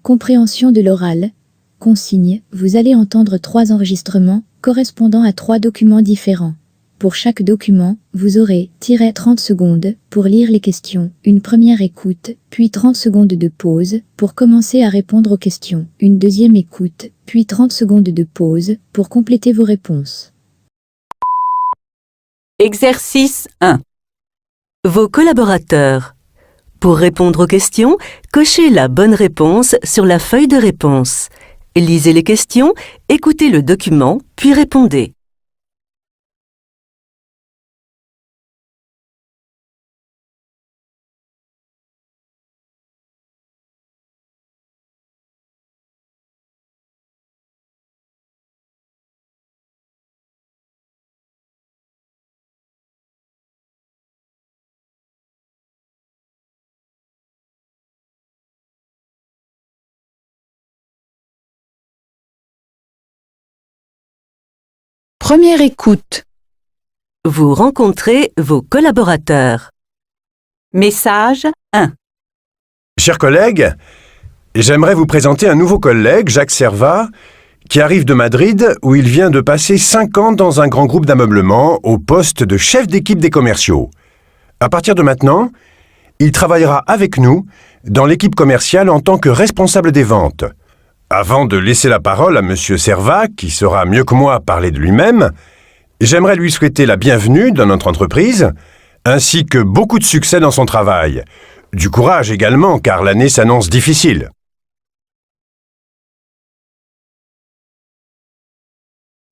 Compréhension de l'oral. Consigne, vous allez entendre 3 enregistrements correspondant à 3 documents différents. Pour chaque document, vous aurez - 30 secondes pour lire les questions, une première écoute, puis 30 secondes de pause pour commencer à répondre aux questions, une deuxième écoute, puis 30 secondes de pause pour compléter vos réponses. Exercice 1. Vos collaborateurs. Pour répondre aux questions, cochez la bonne réponse sur la feuille de réponse. Lisez les questions, écoutez le document, puis répondez. Première écoute. Vous rencontrez vos collaborateurs. Message 1. Chers collègues, j'aimerais vous présenter un nouveau collègue, Jacques Servat, qui arrive de Madrid où il vient de passer 5 ans dans un grand groupe d'ameublement au poste de chef d'équipe des commerciaux. À partir de maintenant, il travaillera avec nous dans l'équipe commerciale en tant que responsable des ventes. Avant de laisser la parole à M. Servat, qui saura mieux que moi parler de lui-même, j'aimerais lui souhaiter la bienvenue dans notre entreprise, ainsi que beaucoup de succès dans son travail. Du courage également, car l'année s'annonce difficile.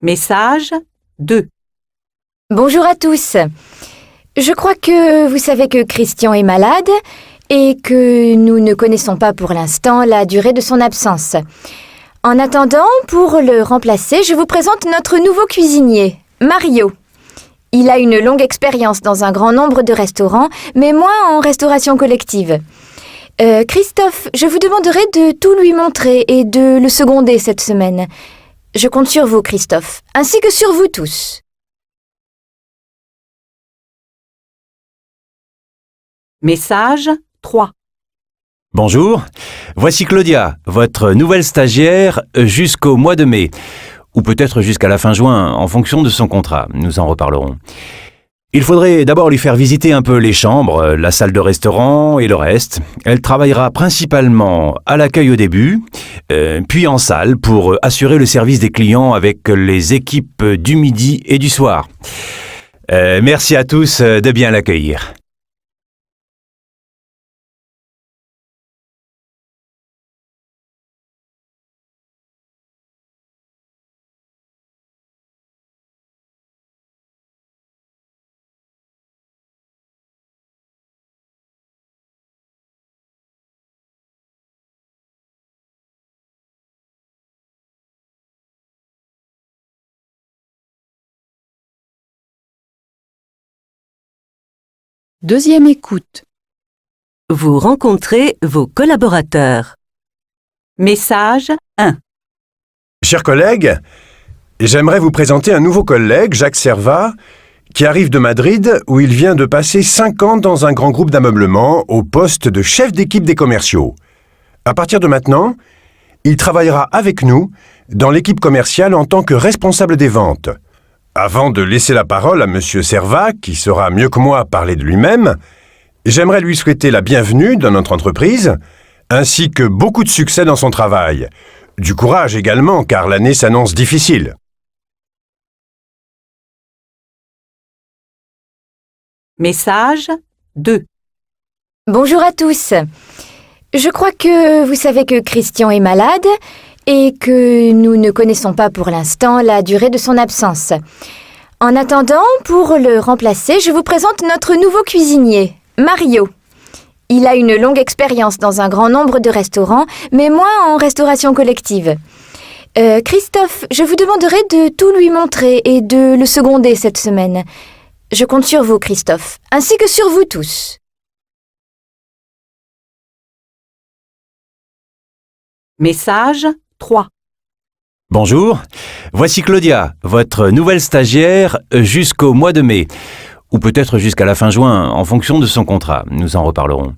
Message 2. Bonjour à tous. Je crois que vous savez que Christian est malade et que nous ne connaissons pas pour l'instant la durée de son absence. En attendant, pour le remplacer, je vous présente notre nouveau cuisinier, Mario. Il a une longue expérience dans un grand nombre de restaurants, mais moins en restauration collective. Christophe, je vous demanderai de tout lui montrer et de le seconder cette semaine. Je compte sur vous, Christophe, ainsi que sur vous tous. Message 3. Bonjour, voici Claudia, votre nouvelle stagiaire jusqu'au mois de mai, ou peut-être jusqu'à la fin juin, en fonction de son contrat. Nous en reparlerons. Il faudrait d'abord lui faire visiter un peu les chambres, la salle de restaurant et le reste. Elle travaillera principalement à l'accueil au début, puis en salle pour assurer le service des clients avec les équipes du midi et du soir. Merci à tous de bien l'accueillir. Deuxième écoute. Vous rencontrez vos collaborateurs. Message 1. Chers collègues, j'aimerais vous présenter un nouveau collègue, Jacques Servat, qui arrive de Madrid où il vient de passer 5 ans dans un grand groupe d'ameublement au poste de chef d'équipe des commerciaux. À partir de maintenant, il travaillera avec nous dans l'équipe commerciale en tant que responsable des ventes. Avant de laisser la parole à M. Servat, qui saura mieux que moi parler de lui-même, j'aimerais lui souhaiter la bienvenue dans notre entreprise, ainsi que beaucoup de succès dans son travail. Du courage également, car l'année s'annonce difficile. Message 2. Bonjour à tous. Je crois que vous savez que Christian est malade et que nous ne connaissons pas pour l'instant la durée de son absence. En attendant, pour le remplacer, je vous présente notre nouveau cuisinier, Mario. Il a une longue expérience dans un grand nombre de restaurants, mais moins en restauration collective. Christophe, je vous demanderai de tout lui montrer et de le seconder cette semaine. Je compte sur vous, Christophe, ainsi que sur vous tous. Message 3. Bonjour, voici Claudia, votre nouvelle stagiaire jusqu'au mois de mai, ou peut-être jusqu'à la fin juin, en fonction de son contrat. Nous en reparlerons.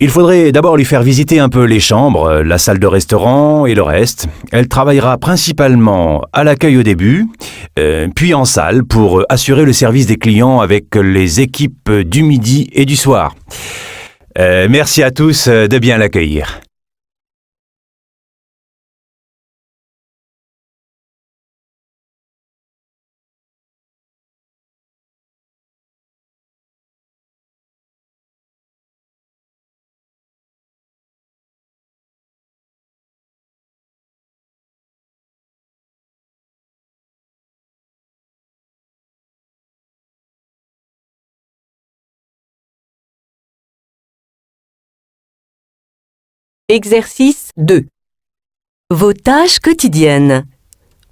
Il faudrait d'abord lui faire visiter un peu les chambres, la salle de restaurant et le reste. Elle travaillera principalement à l'accueil au début, puis en salle pour assurer le service des clients avec les équipes du midi et du soir. Merci à tous de bien l'accueillir. Exercice 2. Vos tâches quotidiennes.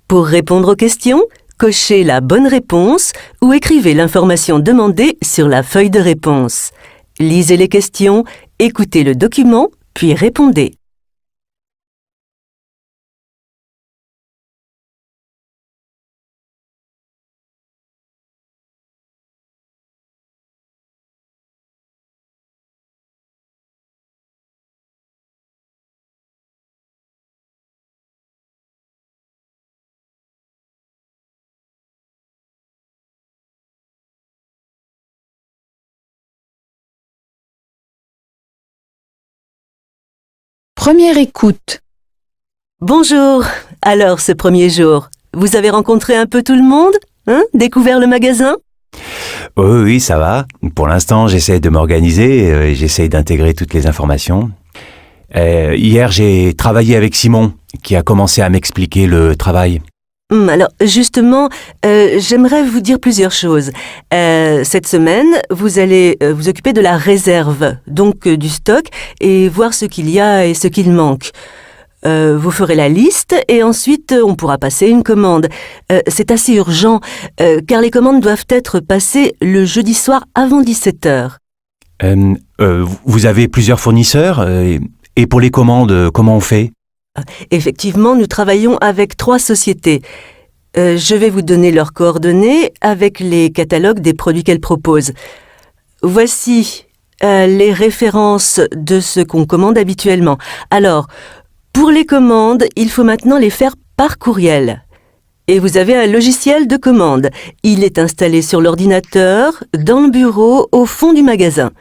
Pour répondre aux questions, cochez la bonne réponse ou écrivez l'information demandée sur la feuille de réponse. Lisez les questions, écoutez le document, puis répondez. Première écoute. Bonjour. Alors, ce premier jour, vous avez rencontré un peu tout le monde? Découvert le magasin? Oui, ça va. Pour l'instant, j'essaie de m'organiser, j'essaie d'intégrer toutes les informations. Hier, j'ai travaillé avec Simon, qui a commencé à m'expliquer le travail. Alors, justement, j'aimerais vous dire plusieurs choses. Cette semaine, vous allez vous occuper de la réserve, donc du stock, et voir ce qu'il y a et ce qu'il manque. Vous ferez la liste et ensuite on pourra passer une commande. C'est assez urgent, car les commandes doivent être passées le jeudi soir avant 17h. Vous avez plusieurs fournisseurs et pour les commandes, comment on fait? Effectivement, nous travaillons avec 3 sociétés. Je vais vous donner leurs coordonnées avec les catalogues des produits qu'elles proposent. Voici les références de ce qu'on commande habituellement. Alors, pour les commandes, il faut maintenant les faire par courriel. Et vous avez un logiciel de commande. Il est installé sur l'ordinateur, dans le bureau, au fond du magasin.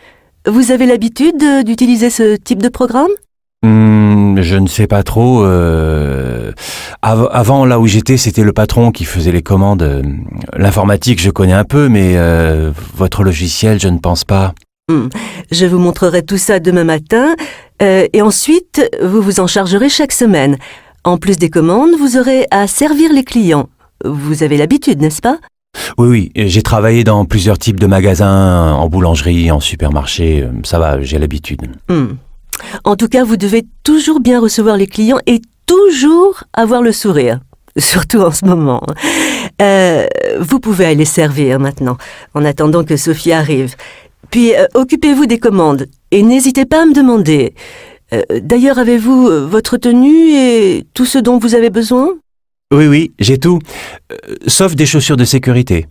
Vous avez l'habitude d'utiliser ce type de programme ? Je ne sais pas trop. Avant, là où j'étais, c'était le patron qui faisait les commandes. L'informatique, je connais un peu, mais votre logiciel, je ne pense pas. Je vous montrerai tout ça demain matin. Et ensuite, vous vous en chargerez chaque semaine. En plus des commandes, vous aurez à servir les clients. Vous avez l'habitude, n'est-ce pas ? Oui, j'ai travaillé dans plusieurs types de magasins, en boulangerie, en supermarché. Ça va, j'ai l'habitude. En tout cas, vous devez toujours bien recevoir les clients et toujours avoir le sourire. Surtout en ce moment. Vous pouvez aller servir maintenant, en attendant que Sophie arrive. Puis, occupez-vous des commandes et n'hésitez pas à me demander. D'ailleurs, avez-vous votre tenue et tout ce dont vous avez besoin ? Oui, j'ai tout. Sauf des chaussures de sécurité.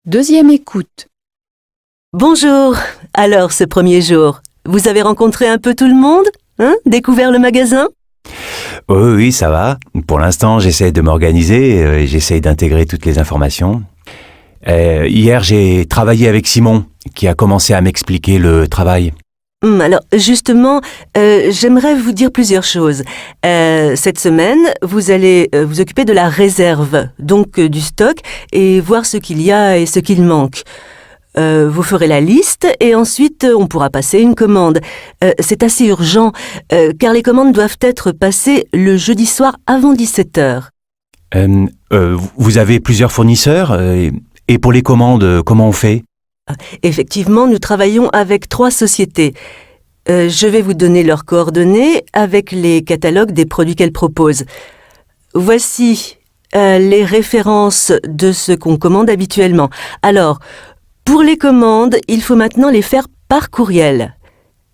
Deuxième écoute. Bonjour. Alors, ce premier jour, vous avez rencontré un peu tout le monde ? Découvert le magasin ? Oui, ça va. Pour l'instant, j'essaie de m'organiser, j'essaie d'intégrer toutes les informations. Hier, j'ai travaillé avec Simon, qui a commencé à m'expliquer le travail. Alors, justement, j'aimerais vous dire plusieurs choses. Cette semaine, vous allez vous occuper de la réserve, donc du stock, et voir ce qu'il y a et ce qu'il manque. Vous ferez la liste et ensuite on pourra passer une commande. C'est assez urgent, car les commandes doivent être passées le jeudi soir avant 17h. Vous avez plusieurs fournisseurs et pour les commandes, comment on fait ? Effectivement, nous travaillons avec 3 sociétés. Je vais vous donner leurs coordonnées avec les catalogues des produits qu'elles proposent. Voici les références de ce qu'on commande habituellement. Alors, pour les commandes, il faut maintenant les faire par courriel.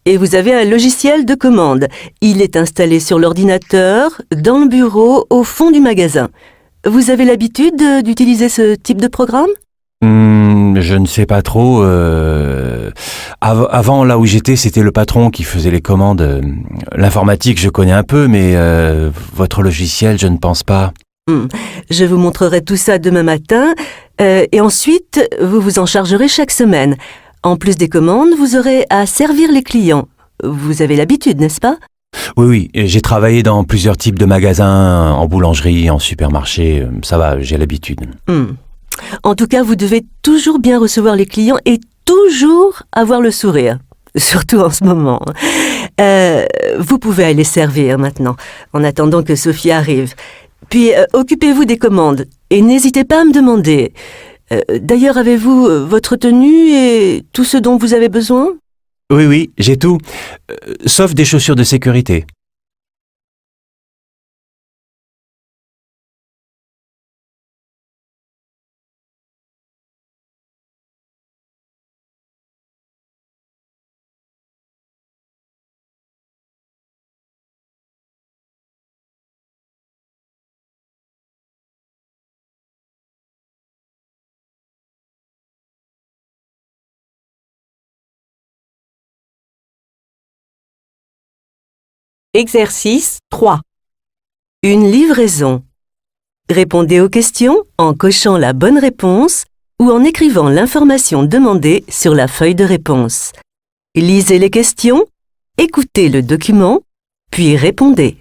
Et vous avez un logiciel de commande. Il est installé sur l'ordinateur, dans le bureau, au fond du magasin. Vous avez l'habitude d'utiliser ce type de programme ? Je ne sais pas trop. Avant, là où j'étais, c'était le patron qui faisait les commandes. L'informatique, je connais un peu, mais votre logiciel, je ne pense pas. Je vous montrerai tout ça demain matin. Et ensuite, vous vous en chargerez chaque semaine. En plus des commandes, vous aurez à servir les clients. Vous avez l'habitude, n'est-ce pas ? Oui, j'ai travaillé dans plusieurs types de magasins, en boulangerie, en supermarché. Ça va, j'ai l'habitude. En tout cas, vous devez toujours bien recevoir les clients et toujours avoir le sourire. Surtout en ce moment. Vous pouvez aller servir maintenant, en attendant que Sophie arrive. Puis, occupez-vous des commandes et n'hésitez pas à me demander. D'ailleurs, avez-vous votre tenue et tout ce dont vous avez besoin ? Oui, j'ai tout. Sauf des chaussures de sécurité. Exercice 3. Une livraison. Répondez aux questions en cochant la bonne réponse ou en écrivant l'information demandée sur la feuille de réponse. Lisez les questions, écoutez le document, puis répondez.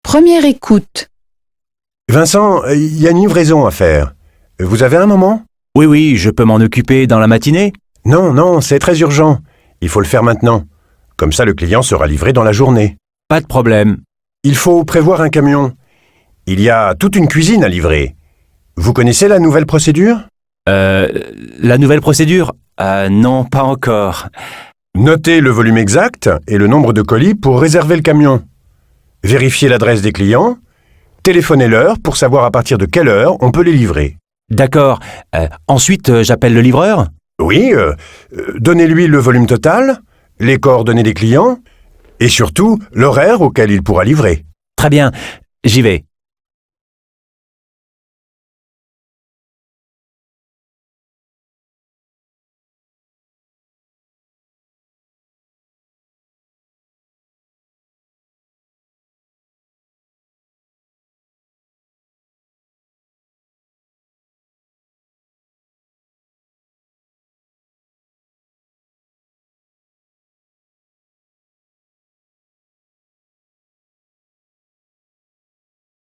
Première écoute. Vincent, il y a une livraison à faire. Vous avez un moment ? Oui, je peux m'en occuper dans la matinée. Non, c'est très urgent. Il faut le faire maintenant. Comme ça, le client sera livré dans la journée. Pas de problème. Il faut prévoir un camion. Il y a toute une cuisine à livrer. Vous connaissez la nouvelle procédure ? La nouvelle procédure ? Non, pas encore. Notez le volume exact et le nombre de colis pour réserver le camion. Vérifiez l'adresse des clients. Téléphonez-leur pour savoir à partir de quelle heure on peut les livrer. D'accord. Ensuite, j'appelle le livreur ? Oui, donnez-lui le volume total, les coordonnées des clients et surtout l'horaire auquel il pourra livrer. Très bien, j'y vais.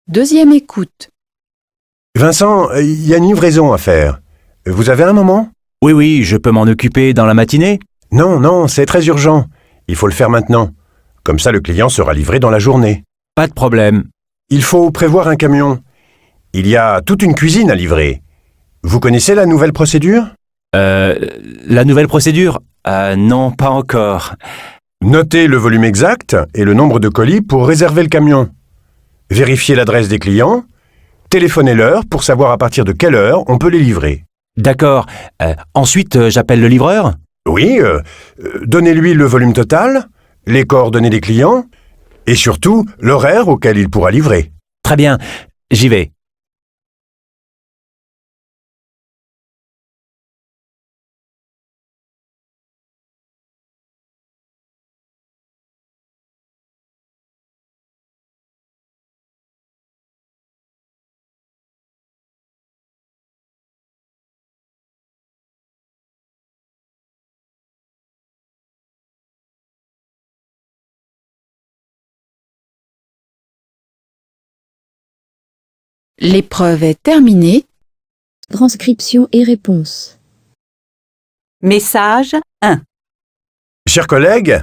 Deuxième écoute. Vincent, il y a une livraison à faire. Vous avez un moment ? Oui, je peux m'en occuper dans la matinée. Non, c'est très urgent. Il faut le faire maintenant. Comme ça, le client sera livré dans la journée. Pas de problème. Il faut prévoir un camion. Il y a toute une cuisine à livrer. Vous connaissez la nouvelle procédure ? La nouvelle procédure ? Non, pas encore. Notez le volume exact et le nombre de colis pour réserver le camion. Vérifiez l'adresse des clients. Téléphonez-leur pour savoir à partir de quelle heure on peut les livrer. D'accord. Ensuite, j'appelle le livreur ? Oui, donnez-lui le volume total, les coordonnées des clients et surtout l'horaire auquel il pourra livrer. Très bien, j'y vais. L'épreuve est terminée. Transcription et réponse. Message 1. Chers collègues,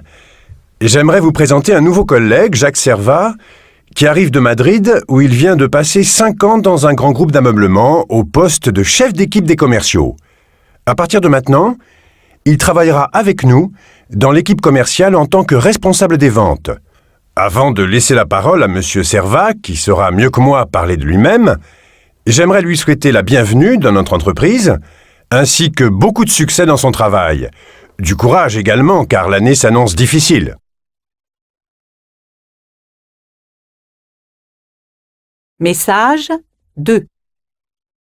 j'aimerais vous présenter un nouveau collègue, Jacques Servat, qui arrive de Madrid où il vient de passer 5 ans dans un grand groupe d'ameublement au poste de chef d'équipe des commerciaux. À partir de maintenant, il travaillera avec nous dans l'équipe commerciale en tant que responsable des ventes. Avant de laisser la parole à Monsieur Servat, qui saura mieux que moi parler de lui-même, j'aimerais lui souhaiter la bienvenue dans notre entreprise, ainsi que beaucoup de succès dans son travail. Du courage également, car l'année s'annonce difficile. Message 2.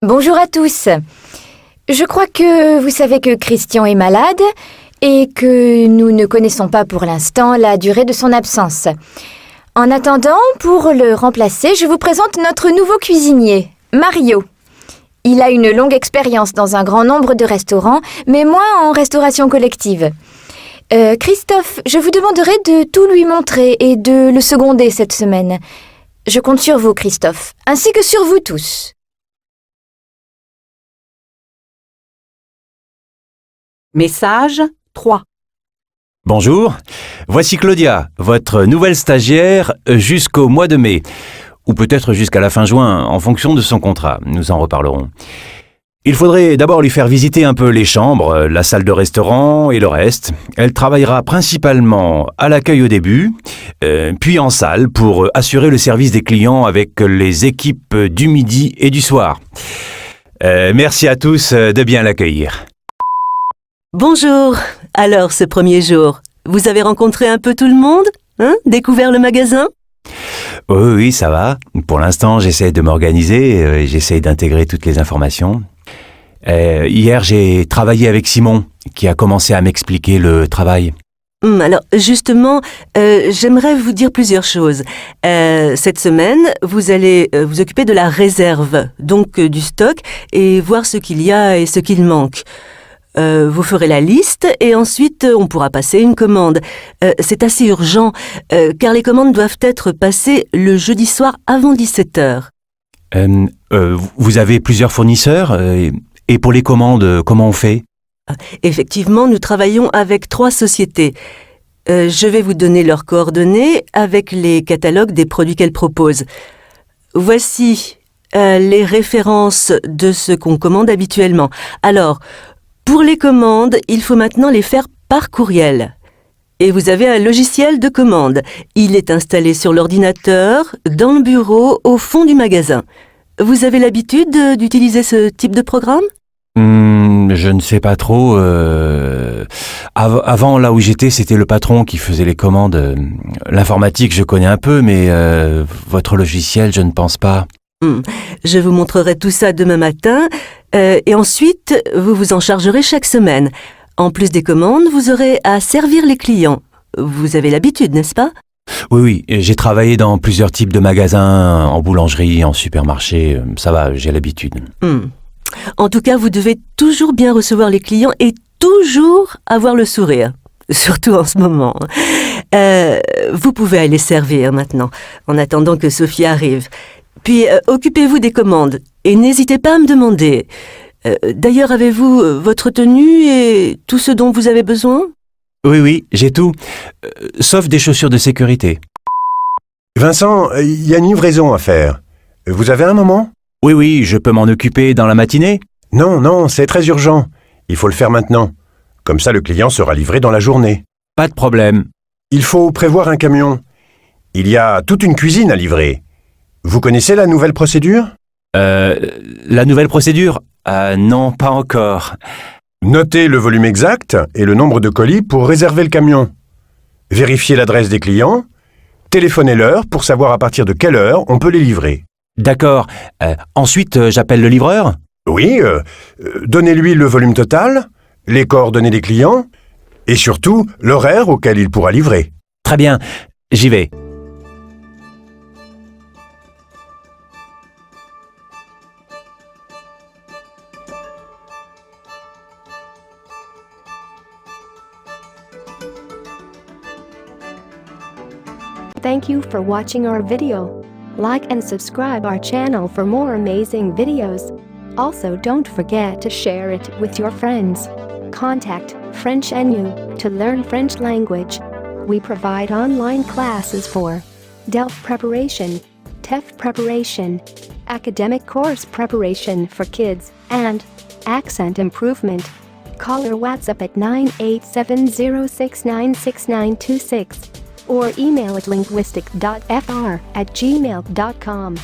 Bonjour à tous. Je crois que vous savez que Christian est malade et que nous ne connaissons pas pour l'instant la durée de son absence. En attendant, pour le remplacer, je vous présente notre nouveau cuisinier, Mario. Il a une longue expérience dans un grand nombre de restaurants, mais moins en restauration collective. Christophe, je vous demanderai de tout lui montrer et de le seconder cette semaine. Je compte sur vous, Christophe, ainsi que sur vous tous. Message 3. Bonjour, voici Claudia, votre nouvelle stagiaire jusqu'au mois de mai, ou peut-être jusqu'à la fin juin, en fonction de son contrat. Nous en reparlerons. Il faudrait d'abord lui faire visiter un peu les chambres, la salle de restaurant et le reste. Elle travaillera principalement à l'accueil au début, puis en salle pour assurer le service des clients avec les équipes du midi et du soir. Merci à tous de bien l'accueillir. Bonjour. Alors, ce premier jour, vous avez rencontré un peu tout le monde? Découvert le magasin? Oui, ça va. Pour l'instant, j'essaie de m'organiser, j'essaie d'intégrer toutes les informations. Hier, j'ai travaillé avec Simon, qui a commencé à m'expliquer le travail. Alors, justement, j'aimerais vous dire plusieurs choses. Cette semaine, vous allez vous occuper de la réserve, donc du stock, et voir ce qu'il y a et ce qu'il manque. Vous ferez la liste et ensuite on pourra passer une commande. C'est assez urgent, car les commandes doivent être passées le jeudi soir avant 17h. Vous avez plusieurs fournisseurs et pour les commandes, comment on fait? Effectivement, nous travaillons avec 3 sociétés. Je vais vous donner leurs coordonnées avec les catalogues des produits qu'elles proposent. Voici les références de ce qu'on commande habituellement. Alors, pour les commandes, il faut maintenant les faire par courriel. Et vous avez un logiciel de commande. Il est installé sur l'ordinateur, dans le bureau, au fond du magasin. Vous avez l'habitude d'utiliser ce type de programme? Je ne sais pas trop. Avant, là où j'étais, c'était le patron qui faisait les commandes. L'informatique, je connais un peu, mais votre logiciel, je ne pense pas. Je vous montrerai tout ça demain matin. Et ensuite, vous vous en chargerez chaque semaine. En plus des commandes, vous aurez à servir les clients. Vous avez l'habitude, n'est-ce pas? Oui, j'ai travaillé dans plusieurs types de magasins, en boulangerie, en supermarché. Ça va, j'ai l'habitude. En tout cas, vous devez toujours bien recevoir les clients et toujours avoir le sourire. Surtout en ce moment. Vous pouvez aller servir maintenant, en attendant que Sophie arrive. Puis, occupez-vous des commandes et n'hésitez pas à me demander. D'ailleurs, avez-vous votre tenue et tout ce dont vous avez besoin? Oui, j'ai tout. Sauf des chaussures de sécurité. Vincent, il y a une livraison à faire. Vous avez un moment? Oui, je peux m'en occuper dans la matinée? Non, c'est très urgent. Il faut le faire maintenant. Comme ça, le client sera livré dans la journée. Pas de problème. Il faut prévoir un camion. Il y a toute une cuisine à livrer. Vous connaissez la nouvelle procédure? La nouvelle procédure? Non, pas encore. Notez le volume exact et le nombre de colis pour réserver le camion. Vérifiez l'adresse des clients. Téléphonez-leur pour savoir à partir de quelle heure on peut les livrer. D'accord. Ensuite, j'appelle le livreur? Oui, donnez-lui le volume total, les coordonnées des clients et surtout l'horaire auquel il pourra livrer. Très bien, j'y vais. Thank you for watching our video. Like and subscribe our channel for more amazing videos. Also, don't forget to share it with your friends. Contact French NU to learn French language. We provide online classes for DELF preparation, TEF preparation, academic course preparation for kids, and accent improvement. Call or WhatsApp at 987069696 or email at linguistic.fr@gmail.com.